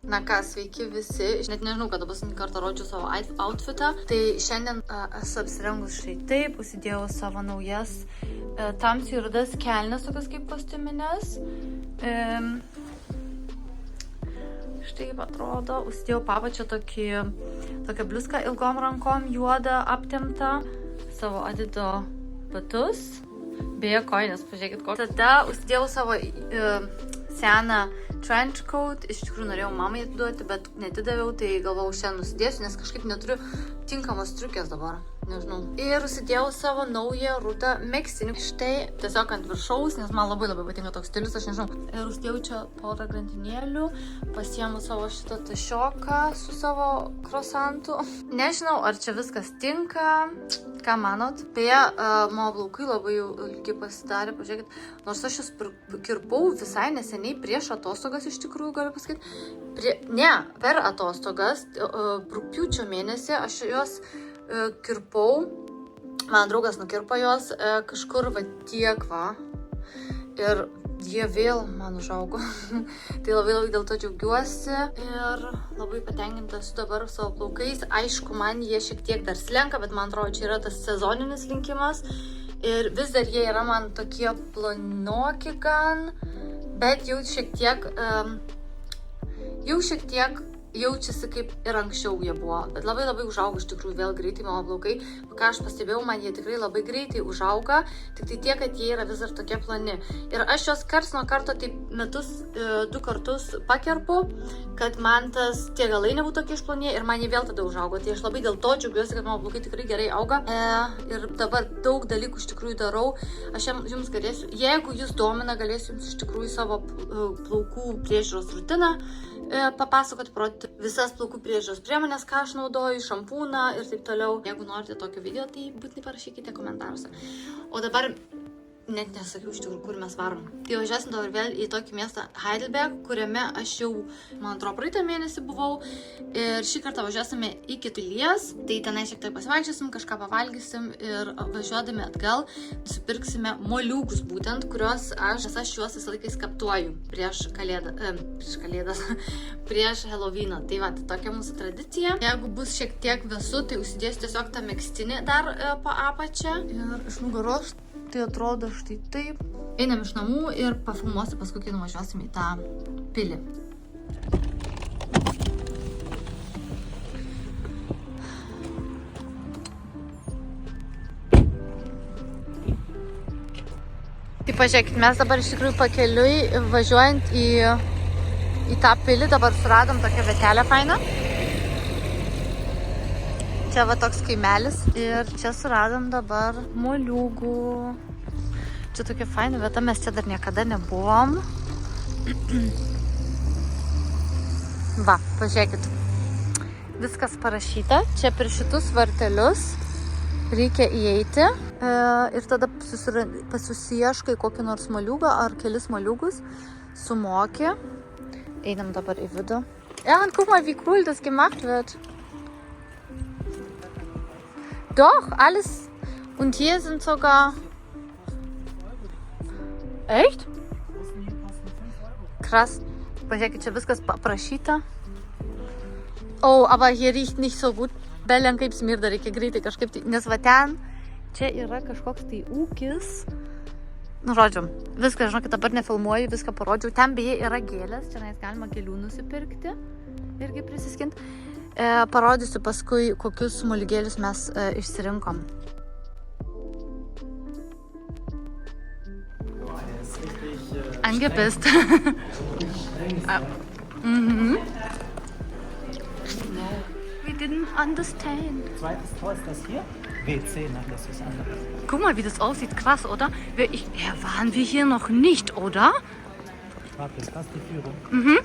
Na ką, sveiki visi. Net nežinau, kada paskutinį kartą rodžiau savo outfitą. Tai šiandien esu apsirengus štai taip, užsidėjau savo naujas tamsiai rudas kelnes, tokias kaip kostiuminės. Štai kaip atrodo, užsidėjau papačią tokią bliuską ilgom rankom, juodą, aptemptą, savo Adido batus. Beje, kojines, pažiūrėkit kokį. Tada užsidėjau savo seną trench coat. Iš tikrųjų norėjau mamai atiduoti, bet netidaviau, tai galvojau šiandien nusidėsiu, nes kažkaip neturiu tinkamos striukės dabar. Nežinau. Ir užsidėjau savo naują rudą megztinį. Štai tiesiog ant viršaus, nes man labai patinka toks stilius, aš nežinau. Ir užsidėjau čia porą grandinėlių, pasiėmu savo šitą tašioką su savo krosantu. Nežinau, ar čia viskas tinka. Ką manot? Beje, mano plaukai labai ilgi pasidarė, pažiūrėkit. Nors aš jas kirpau visai neseniai prieš atostogas, iš tikrųjų galiu pasakyti. Per atostogas, rugpjūčio mėnesį aš juos kirpau, mano draugas nukirpo juos kažkur va tiek va ir jie vėl man užaugo. Tai labai dėl to džiaugiuosi ir labai patenkinta esu dabar savo plaukais. Aišku, man jie šiek tiek dar slenka, bet man atrodo, čia yra tas sezoninis linkimas ir vis dar jie yra man tokie planoki gan, bet jau šiek tiek jaučiasi kaip ir anksčiau jie buvo, bet labai užaugo iš tikrųjų vėl greitai mano plaukai. Ką aš pastebėjau, man jie tikrai labai greitai užauga, tik tai tiek, kad jie yra vis dar tokie plani. Ir aš juos karts nuo karto taip metus, 2 kartus pakerpu, kad man tie galai nebūtų tokie išplonėję ir man jie vėl tada užaugo. Tai aš labai dėl to džiaugiuosi, kad mano plaukai tikrai gerai auga. Ir dabar daug dalykų iš tikrųjų darau. Aš jums galėsiu, jeigu jūs domina, galėsiu jums iš tikrųjų savo plaukų priežiūros rutiną papasakoti, parodyti visas plaukų priežiūros priemonės, ką aš naudoju, šampūną ir taip toliau. Jeigu norite tokio video, tai būtinai parašykite komentaruose. O dabar net nesakiau iš tikrųjų, kur mes varom. Tai važiuosim dabar vėl į tokį miestą Heidelberg, kuriame aš jau, man atrodo, praeitą mėnesį buvau. Ir šį kartą važiuosime iki Pilies. Tai tenai šiek tiek pasivaikščiosim, kažką pavalgysim ir važiuodami atgal nusipirksime moliūgus būtent, kuriuos aš juos visą laiką skaptuoju prieš kalėdas, prieš Halloweeną. Tai va, tai tokia mūsų tradicija. Jeigu bus šiek tiek vėsu, tai užsidėsiu tiesiog tą megztinį dar po apačią. Ir iš nugaros tai atrodo štai taip. Einam iš namų ir pafilmuosiu paskui, kai nuvažiuosim į tą pilį. Tai pažiūrėkit, mes dabar iš tikrųjų pakeliui važiuojant į tą pilį, dabar suradom tokią vietelę fainą. Čia va toks kaimelis ir čia suradom dabar moliūgų. Čia tokia faina vieta, mes čia dar niekada nebuvom. Va, pažiūrėkit. Viskas parašyta. Čia per šitus vartelius reikia įeiti ir tada susiieškai kokį nors moliūgą ar kelis moliūgus, sumoki. Einam dabar į vidų. Ja, und guck mal, wie cool das gemacht wird. Doch, alles. Und hier sind sogar... Echt? Krass. Pažiūrėkit, čia viskas paprašyta. Oh, aber hier riecht nicht so gut. Belen kaip smirda, reikia greitai kažkaip tai. Nes va ten, čia yra kažkoks tai ūkis. Nu, žodžiu, viską, žinokit, dabar nefilmuoju, viską parodžiau. Ten beje yra gėlės, čia galima gėlių nusipirkti. Irgi prisiskinti. Parodysiu paskui, kokius moliūgėlius mes išsirinkom. Angepisst. We didn't understand. Zweites Tor ist das hier. WC, nein, das ist anders. Guck mal, wie das aussieht. Krass, oder? Waren wir hier noch nicht, oder? Warte, ist das die Führung? Mhm.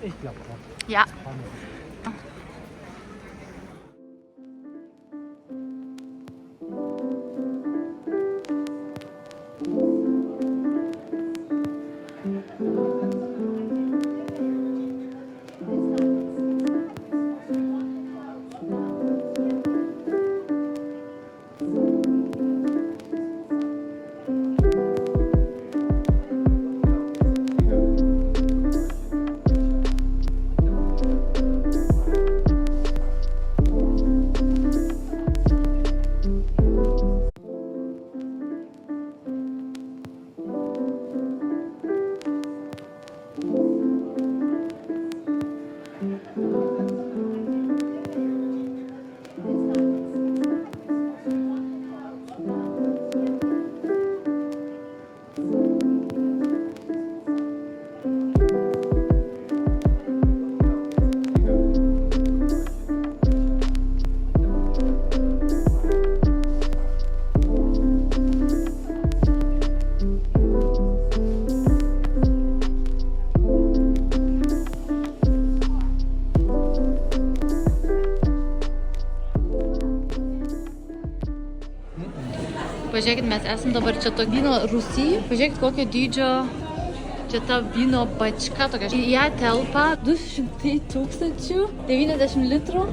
Ich glaube auch. Ja. Pažiūrėkit, mes esam dabar čia to vyno Rūsy. Pažiūrėkit, kokio dydžio čia ta vyno bačka tokia. Į ją telpa 200,090 litrų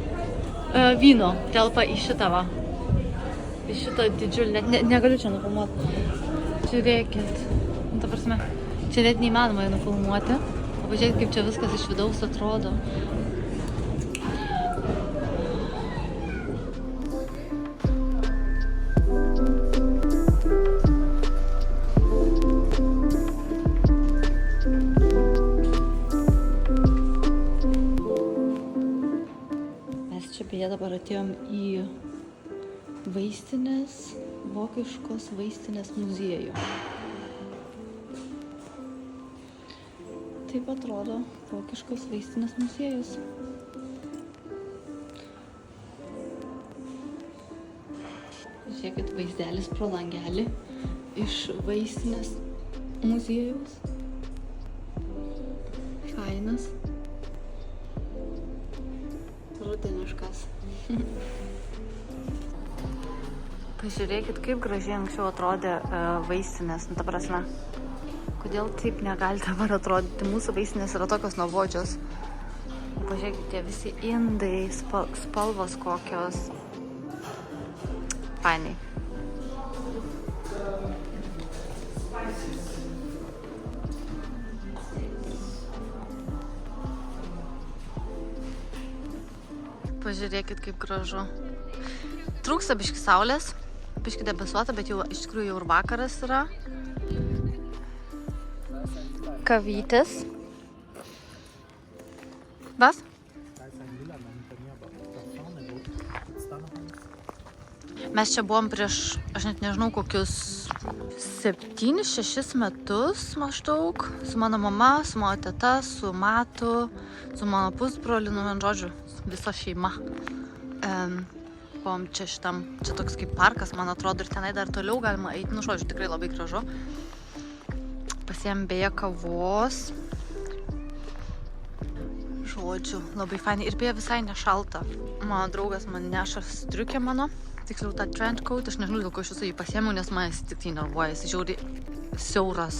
vyno telpa į šitą va. Į šitą didžiulį, negaliu čia nufilmuoti. Žiūrėkit, ta prasme, čia net neįmanoma jį nufilmuoti. Pažiūrėkit, kaip čia viskas iš vidaus atrodo. Beje, dabar atėjom į vaistinės, vokiškos vaistinės muziejų. Taip atrodo vokiškos vaistinės muziejus. Žiūrėkit, vaizdelis pro langelį iš vaistinės muziejaus. Fainas. Rudeniškas. Pažiūrėkit, kaip gražiai anksčiau atrodė vaistinės, ta prasme. Kodėl taip negali dabar atrodyti? Mūsų vaistinės yra tokios nuobodžios. Pažiūrėkit, tie visi indai, spalvos kokios. Fainai. Pažiūrėkit, kaip gražu. Trūksta biški saulės, biški debesuota, bet jau iš tikrųjų jau ir vakaras yra. Kavytės. Was? Mes čia buvom prieš, aš net nežinau, kokius 7-6 metus maždaug. Su mano mama, su mano teta, su matu, su mano pusbroliu, nu, žodžiu, visa šeima. Buvom čia šitam, čia toks kaip parkas, man atrodo, ir tenai dar toliau galima eiti, nu, žodžiu, tikrai labai gražu. Pasiėm beje kavos. Žodžiu, labai fainai. Ir beje visai nešalta. Mano draugas man neša striukę mano. Tiksliau tą trench coat. Aš nežinau, dėl ko aš visą jį pasiėmiau, nes man jis tik tai nervuoja. Jis žiauriai siauras.